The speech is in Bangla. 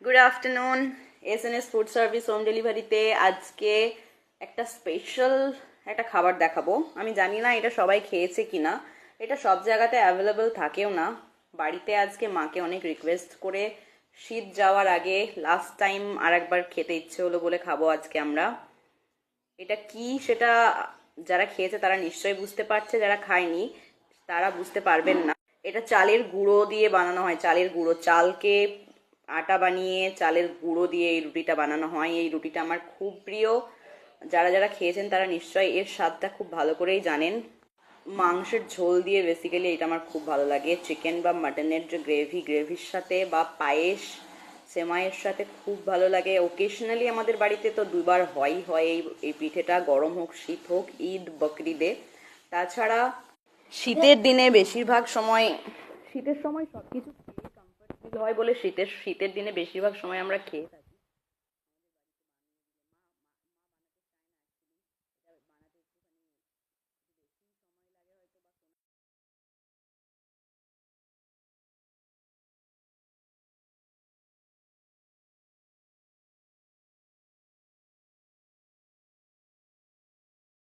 Good afternoon. S food service home ডেলিভারিতে আজকে একটা স্পেশাল একটা খাবার দেখাবো। আমি জানি না এটা সবাই খেয়েছে কিনা, এটা সব জায়গাতে অ্যাভেলেবল থাকেও না। বাড়িতে আজকে মাকে অনেক রিকোয়েস্ট করে শীত যাওয়ার আগে লাস্ট টাইম আর একবার খেতে ইচ্ছে হলো বলে খাবো আজকে আমরা। এটা কি সেটা যারা খেয়েছে তারা নিশ্চয়ই বুঝতে পারছে, যারা খায়নি তারা বুঝতে পারবেন না। এটা চালের গুঁড়ো দিয়ে বানানো হয়, চালের গুঁড়ো, চালকে আটা বানিয়ে চালের গুঁড়ো দিয়ে এই রুটিটা বানানো হয়। এই রুটিটা আমার খুব প্রিয়, যারা যারা খেয়েছেন তারা নিশ্চয়ই এর স্বাদটা খুব ভালো করেই জানেন। মাংসের ঝোল দিয়ে বেসিক্যালি এটা আমার খুব ভালো লাগে। চিকেন বা মাটনের যে গ্রেভির সাথে বা পায়েস সেমাইয়ের সাথে খুব ভালো লাগে। ওকেশনালি আমাদের বাড়িতে তো দুবার হয় এই এই পিঠেটা, গরম হোক শীত হোক, ঈদ বকরিদে। তাছাড়া শীতের দিনে বেশিরভাগ সময়, শীতের সময় সব কিছু খেয়ে কমফর্টেবল হয় বলে শীতের দিনে বেশিরভাগ সময় আমরা খেয়ে থাকি।